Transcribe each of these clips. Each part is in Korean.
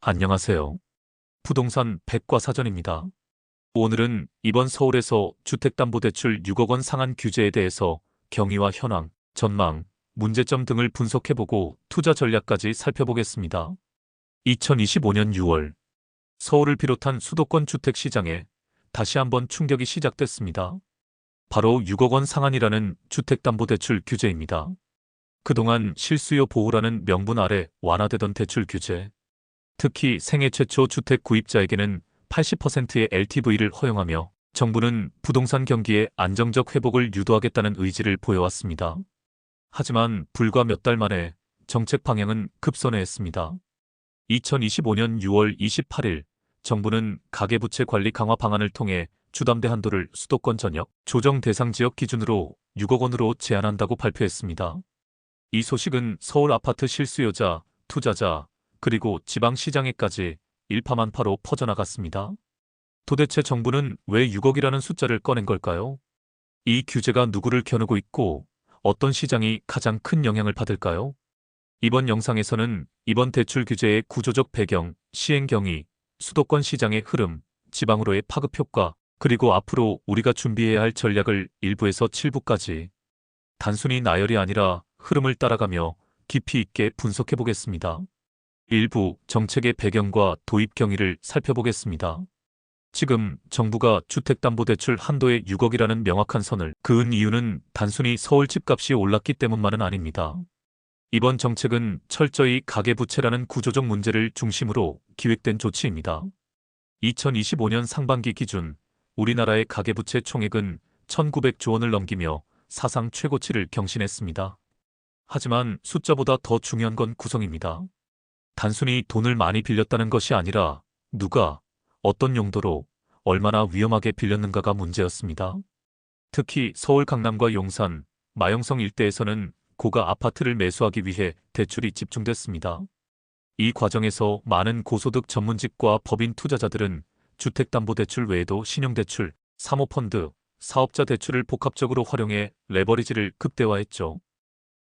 안녕하세요. 부동산 백과사전입니다. 오늘은 이번 서울에서 주택담보대출 6억 원 상한 규제에 대해서 경위와 현황, 전망, 문제점 등을 분석해보고 투자 전략까지 살펴보겠습니다. 2025년 6월, 서울을 비롯한 수도권 주택시장에 다시 한번 충격이 시작됐습니다. 바로 6억 원 상한이라는 주택담보대출 규제입니다. 그동안 실수요 보호라는 명분 아래 완화되던 대출 규제, 특히 생애 최초 주택 구입자에게는 80%의 LTV를 허용하며 정부는 부동산 경기의 안정적 회복을 유도하겠다는 의지를 보여왔습니다. 하지만 불과 몇 달 만에 정책 방향은 급선회했습니다. 2025년 6월 28일 정부는 가계부채 관리 강화 방안을 통해 주담대 한도를 수도권 전역 조정 대상 지역 기준으로 6억 원으로 제한한다고 발표했습니다. 이 소식은 서울 아파트 실수요자, 투자자, 그리고 지방시장에까지 일파만파로 퍼져나갔습니다. 도대체 정부는 왜 6억이라는 숫자를 꺼낸 걸까요? 이 규제가 누구를 겨누고 있고 어떤 시장이 가장 큰 영향을 받을까요? 이번 영상에서는 이번 대출 규제의 구조적 배경, 시행 경위, 수도권 시장의 흐름, 지방으로의 파급 효과, 그리고 앞으로 우리가 준비해야 할 전략을 1부에서 7부까지 단순히 나열이 아니라 흐름을 따라가며 깊이 있게 분석해 보겠습니다. 1부 정책의 배경과 도입 경위를 살펴보겠습니다. 지금 정부가 주택담보대출 한도에 6억이라는 명확한 선을 그은 이유는 단순히 서울 집값이 올랐기 때문만은 아닙니다. 이번 정책은 철저히 가계부채라는 구조적 문제를 중심으로 기획된 조치입니다. 2025년 상반기 기준 우리나라의 가계부채 총액은 1,900조 원을 넘기며 사상 최고치를 경신했습니다. 하지만 숫자보다 더 중요한 건 구성입니다. 단순히 돈을 많이 빌렸다는 것이 아니라 누가, 어떤 용도로, 얼마나 위험하게 빌렸는가가 문제였습니다. 특히 서울 강남과 용산, 마용성 일대에서는 고가 아파트를 매수하기 위해 대출이 집중됐습니다. 이 과정에서 많은 고소득 전문직과 법인 투자자들은 주택담보대출 외에도 신용대출, 사모펀드, 사업자 대출을 복합적으로 활용해 레버리지를 극대화했죠.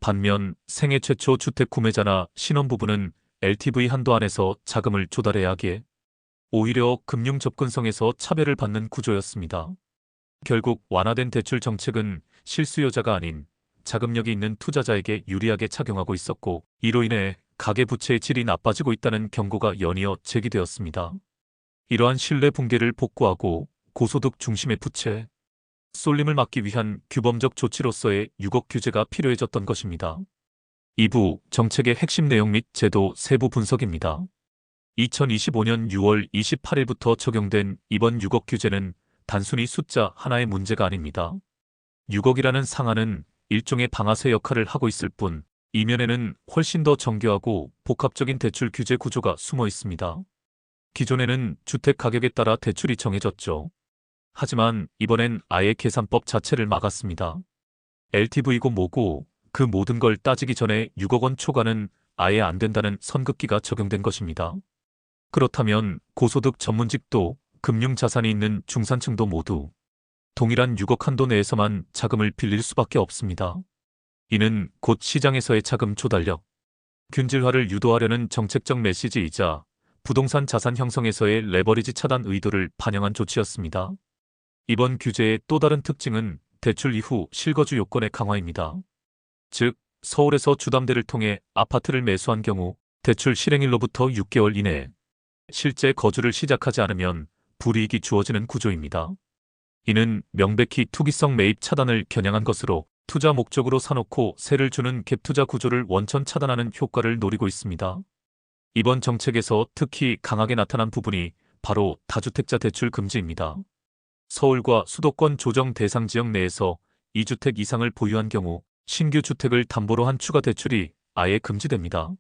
반면 생애 최초 주택 구매자나 신혼부부는 LTV 한도 안에서 자금을 조달해야 하기에 오히려 금융 접근성에서 차별을 받는 구조였습니다. 결국 완화된 대출 정책은 실수요자가 아닌 자금력이 있는 투자자에게 유리하게 작용하고 있었고 이로 인해 가계부채의 질이 나빠지고 있다는 경고가 연이어 제기되었습니다. 이러한 신뢰 붕괴를 복구하고 고소득 중심의 부채, 쏠림을 막기 위한 규범적 조치로서의 6억 규제가 필요해졌던 것입니다. 2부 정책의 핵심 내용 및 제도 세부 분석입니다. 2025년 6월 28일부터 적용된 이번 6억 규제는 단순히 숫자 하나의 문제가 아닙니다. 6억이라는 상한은 일종의 방아쇠 역할을 하고 있을 뿐 이면에는 훨씬 더 정교하고 복합적인 대출 규제 구조가 숨어 있습니다. 기존에는 주택 가격에 따라 대출이 정해졌죠. 하지만 이번엔 아예 계산법 자체를 막았습니다. LTV고 뭐고 그 모든 걸 따지기 전에 6억 원 초과는 아예 안 된다는 선긋기가 적용된 것입니다. 그렇다면 고소득 전문직도 금융자산이 있는 중산층도 모두 동일한 6억 한도 내에서만 자금을 빌릴 수밖에 없습니다. 이는 곧 시장에서의 자금 조달력, 균질화를 유도하려는 정책적 메시지이자 부동산 자산 형성에서의 레버리지 차단 의도를 반영한 조치였습니다. 이번 규제의 또 다른 특징은 대출 이후 실거주 요건의 강화입니다. 즉, 서울에서 주담대를 통해 아파트를 매수한 경우 대출 실행일로부터 6개월 이내에 실제 거주를 시작하지 않으면 불이익이 주어지는 구조입니다. 이는 명백히 투기성 매입 차단을 겨냥한 것으로 투자 목적으로 사놓고 세를 주는 갭투자 구조를 원천 차단하는 효과를 노리고 있습니다. 이번 정책에서 특히 강하게 나타난 부분이 바로 다주택자 대출 금지입니다. 서울과 수도권 조정 대상 지역 내에서 2주택 이상을 보유한 경우 신규 주택을 담보로 한 추가 대출이 아예 금지됩니다.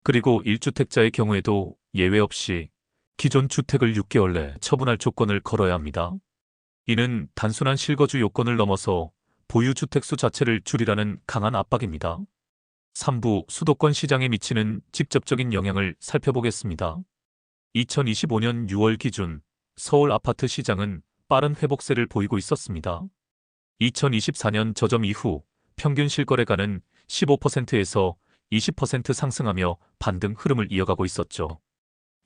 그리고 1주택자의 경우에도 예외 없이 기존 주택을 6개월 내 처분할 조건을 걸어야 합니다. 이는 단순한 실거주 요건을 넘어서 보유 주택수 자체를 줄이라는 강한 압박입니다. 3부 수도권 시장에 미치는 직접적인 영향을 살펴보겠습니다. 2025년 6월 기준 서울 아파트 시장은 빠른 회복세를 보이고 있었습니다. 2024년 저점 이후 평균 실거래가는 15%에서 20% 상승하며 반등 흐름을 이어가고 있었죠.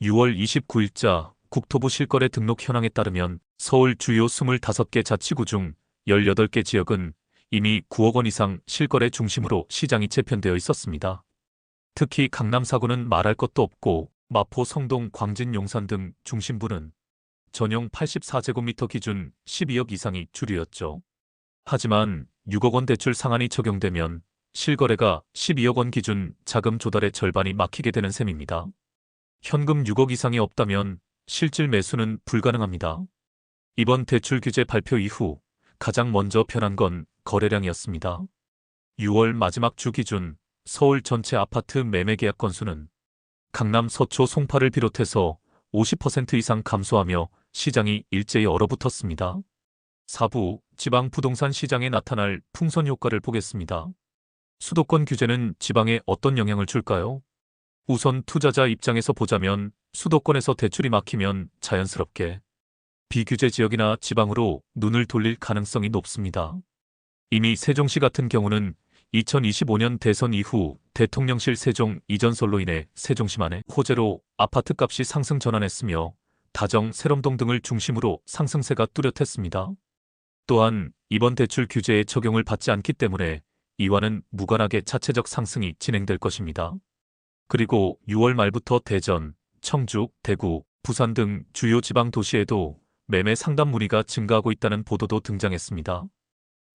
6월 29일자 국토부 실거래 등록 현황에 따르면 서울 주요 25개 자치구 중 18개 지역은 이미 9억 원 이상 실거래 중심으로 시장이 재편되어 있었습니다. 특히 강남 4구는 말할 것도 없고 마포, 성동, 광진, 용산 등 중심부는 전용 84제곱미터 기준 12억 이상이 주류였죠. 하지만 6억 원 대출 상한이 적용되면 실거래가 12억 원 기준 자금 조달의 절반이 막히게 되는 셈입니다. 현금 6억 이상이 없다면 실질 매수는 불가능합니다. 이번 대출 규제 발표 이후 가장 먼저 변한 건 거래량이었습니다. 6월 마지막 주 기준 서울 전체 아파트 매매 계약 건수는 강남 서초 송파를 비롯해서 50% 이상 감소하며 시장이 일제히 얼어붙었습니다. 4부 지방 부동산 시장에 나타날 풍선 효과를 보겠습니다. 수도권 규제는 지방에 어떤 영향을 줄까요? 우선 투자자 입장에서 보자면 수도권에서 대출이 막히면 자연스럽게 비규제 지역이나 지방으로 눈을 돌릴 가능성이 높습니다. 이미 세종시 같은 경우는 2025년 대선 이후 대통령실 세종 이전설로 인해 세종시만의 호재로 아파트값이 상승 전환했으며 다정, 세롬동 등을 중심으로 상승세가 뚜렷했습니다. 또한 이번 대출 규제에 적용을 받지 않기 때문에 이와는 무관하게 자체적 상승이 진행될 것입니다. 그리고 6월 말부터 대전, 청주, 대구, 부산 등 주요 지방 도시에도 매매 상담 문의가 증가하고 있다는 보도도 등장했습니다.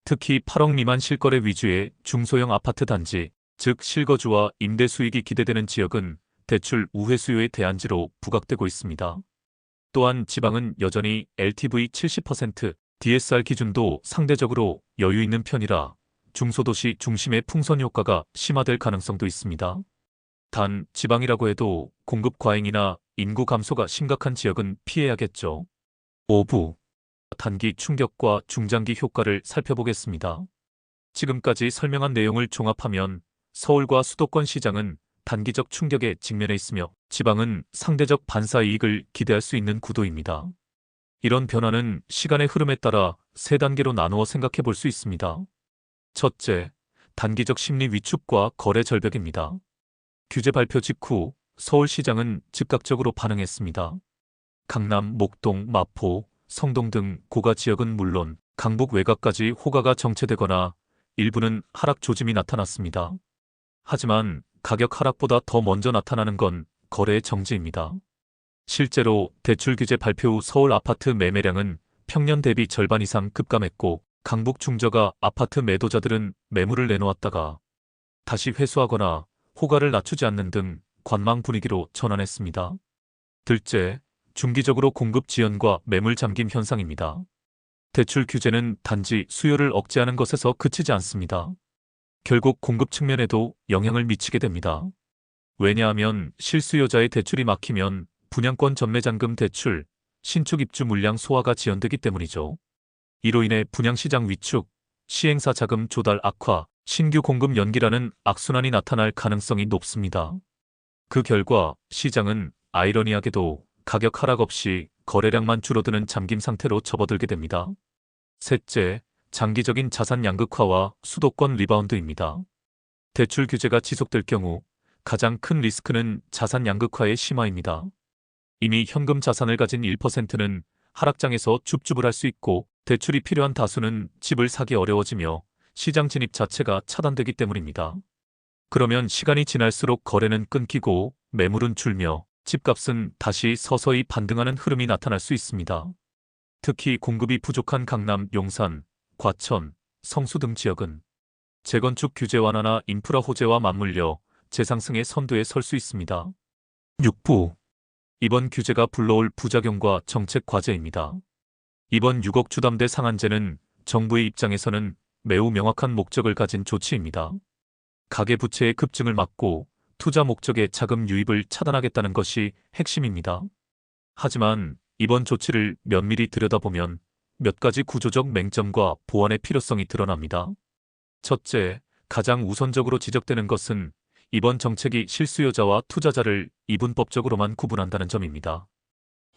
특히 8억 미만 실거래 위주의 중소형 아파트 단지, 즉 실거주와 임대 수익이 기대되는 지역은 대출 우회 수요의 대안지로 부각되고 있습니다. 또한 지방은 여전히 LTV 70%, DSR 기준도 상대적으로 여유 있는 편이라 중소도시 중심의 풍선 효과가 심화될 가능성도 있습니다. 단 지방이라고 해도 공급 과잉이나 인구 감소가 심각한 지역은 피해야겠죠. 5부 단기 충격과 중장기 효과를 살펴보겠습니다. 지금까지 설명한 내용을 종합하면 서울과 수도권 시장은 단기적 충격에 직면해 있으며 지방은 상대적 반사 이익을 기대할 수 있는 구도입니다. 이런 변화는 시간의 흐름에 따라 세 단계로 나누어 생각해 볼 수 있습니다. 첫째, 단기적 심리 위축과 거래 절벽입니다. 규제 발표 직후 서울시장은 즉각적으로 반응했습니다. 강남, 목동, 마포, 성동 등 고가 지역은 물론 강북 외곽까지 호가가 정체되거나 일부는 하락 조짐이 나타났습니다. 하지만 가격 하락보다 더 먼저 나타나는 건 거래의 정지입니다. 실제로 대출 규제 발표 후 서울 아파트 매매량은 평년 대비 절반 이상 급감했고 강북 중저가 아파트 매도자들은 매물을 내놓았다가 다시 회수하거나 호가를 낮추지 않는 등 관망 분위기로 전환했습니다. 둘째, 중기적으로 공급 지연과 매물 잠김 현상입니다. 대출 규제는 단지 수요를 억제하는 것에서 그치지 않습니다. 결국 공급 측면에도 영향을 미치게 됩니다. 왜냐하면 실수요자의 대출이 막히면 분양권 전매잔금 대출, 신축 입주 물량 소화가 지연되기 때문이죠. 이로 인해 분양시장 위축, 시행사 자금 조달 악화, 신규 공급 연기라는 악순환이 나타날 가능성이 높습니다. 그 결과 시장은 아이러니하게도 가격 하락 없이 거래량만 줄어드는 잠김 상태로 접어들게 됩니다. 셋째, 장기적인 자산 양극화와 수도권 리바운드입니다. 대출 규제가 지속될 경우 가장 큰 리스크는 자산 양극화의 심화입니다. 이미 현금 자산을 가진 1%는 하락장에서 줍줍을 할 수 있고 대출이 필요한 다수는 집을 사기 어려워지며 시장 진입 자체가 차단되기 때문입니다. 그러면 시간이 지날수록 거래는 끊기고 매물은 줄며 집값은 다시 서서히 반등하는 흐름이 나타날 수 있습니다. 특히 공급이 부족한 강남, 용산, 과천, 성수 등 지역은 재건축 규제 완화나 인프라 호재와 맞물려 재상승의 선두에 설 수 있습니다. 6부 이번 규제가 불러올 부작용과 정책 과제입니다. 이번 6억 주담대 상한제는 정부의 입장에서는 매우 명확한 목적을 가진 조치입니다. 가계부채의 급증을 막고 투자 목적의 자금 유입을 차단하겠다는 것이 핵심입니다. 하지만 이번 조치를 면밀히 들여다보면 몇 가지 구조적 맹점과 보완의 필요성이 드러납니다. 첫째, 가장 우선적으로 지적되는 것은 이번 정책이 실수요자와 투자자를 이분법적으로만 구분한다는 점입니다.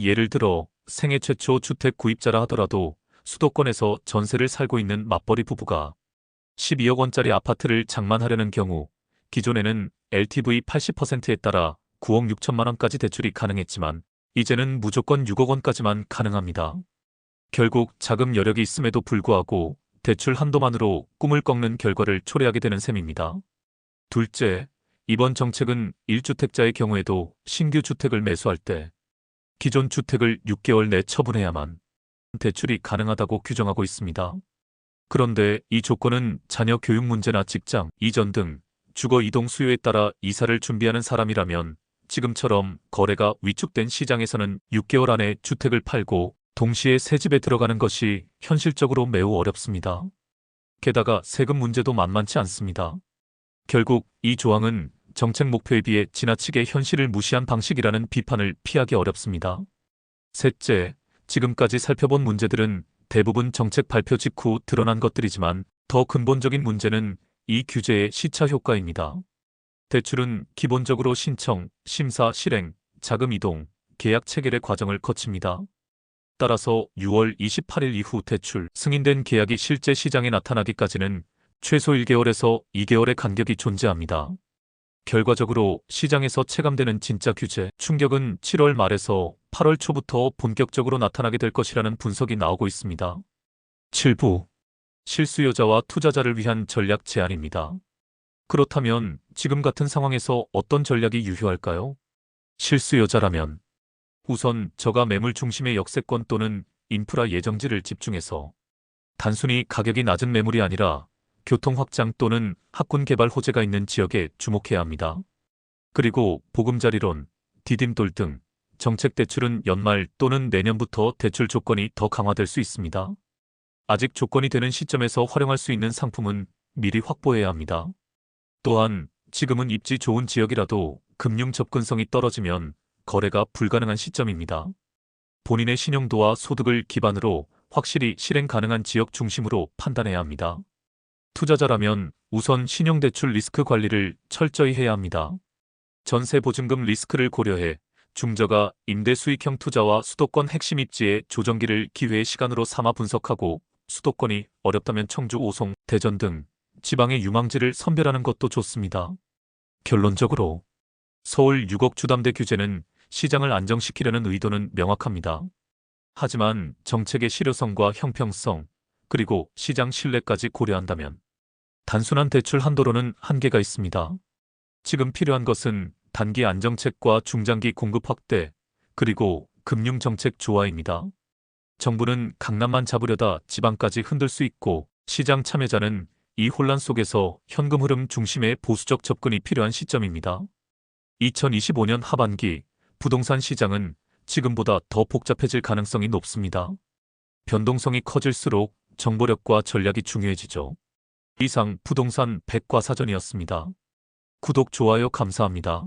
예를 들어 생애 최초 주택 구입자라 하더라도 수도권에서 전세를 살고 있는 맞벌이 부부가 12억 원짜리 아파트를 장만하려는 경우 기존에는 LTV 80%에 따라 9억 6천만 원까지 대출이 가능했지만 이제는 무조건 6억 원까지만 가능합니다. 결국 자금 여력이 있음에도 불구하고 대출 한도만으로 꿈을 꺾는 결과를 초래하게 되는 셈입니다. 둘째, 이번 정책은 1주택자의 경우에도 신규 주택을 매수할 때 기존 주택을 6개월 내 처분해야만 대출이 가능하다고 규정하고 있습니다. 그런데 이 조건은 자녀 교육 문제나 직장, 이전 등 주거 이동 수요에 따라 이사를 준비하는 사람이라면 지금처럼 거래가 위축된 시장에서는 6개월 안에 주택을 팔고 동시에 새집에 들어가는 것이 현실적으로 매우 어렵습니다. 게다가 세금 문제도 만만치 않습니다. 결국 이 조항은 정책 목표에 비해 지나치게 현실을 무시한 방식이라는 비판을 피하기 어렵습니다. 셋째, 지금까지 살펴본 문제들은 대부분 정책 발표 직후 드러난 것들이지만 더 근본적인 문제는 이 규제의 시차 효과입니다. 대출은 기본적으로 신청, 심사, 실행, 자금 이동, 계약 체결의 과정을 거칩니다. 따라서 6월 28일 이후 대출 승인된 계약이 실제 시장에 나타나기까지는 최소 1개월에서 2개월의 간격이 존재합니다. 결과적으로 시장에서 체감되는 진짜 규제 충격은 7월 말에서 8월 초부터 본격적으로 나타나게 될 것이라는 분석이 나오고 있습니다. 7부 실수요자와 투자자를 위한 전략 제안입니다. 그렇다면 지금 같은 상황에서 어떤 전략이 유효할까요? 실수요자라면 우선 저가 매물 중심의 역세권 또는 인프라 예정지를 집중해서 단순히 가격이 낮은 매물이 아니라 교통 확장 또는 학군 개발 호재가 있는 지역에 주목해야 합니다. 그리고 보금자리론, 디딤돌 등 정책 대출은 연말 또는 내년부터 대출 조건이 더 강화될 수 있습니다. 아직 조건이 되는 시점에서 활용할 수 있는 상품은 미리 확보해야 합니다. 또한 지금은 입지 좋은 지역이라도 금융 접근성이 떨어지면 거래가 불가능한 시점입니다. 본인의 신용도와 소득을 기반으로 확실히 실행 가능한 지역 중심으로 판단해야 합니다. 투자자라면 우선 신용대출 리스크 관리를 철저히 해야 합니다. 전세보증금 리스크를 고려해 중저가 임대수익형 투자와 수도권 핵심 입지의 조정기를 기회의 시간으로 삼아 분석하고 수도권이 어렵다면 청주, 오송, 대전 등 지방의 유망지를 선별하는 것도 좋습니다. 결론적으로 서울 6억 주담대 규제는 시장을 안정시키려는 의도는 명확합니다. 하지만 정책의 실효성과 형평성, 그리고 시장 신뢰까지 고려한다면 단순한 대출 한도로는 한계가 있습니다. 지금 필요한 것은 단기 안정책과 중장기 공급 확대, 그리고 금융정책 조화입니다. 정부는 강남만 잡으려다 지방까지 흔들 수 있고 시장 참여자는 이 혼란 속에서 현금 흐름 중심의 보수적 접근이 필요한 시점입니다. 2025년 하반기 부동산 시장은 지금보다 더 복잡해질 가능성이 높습니다. 변동성이 커질수록 정보력과 전략이 중요해지죠. 이상 부동산 백과사전이었습니다. 구독, 좋아요 감사합니다.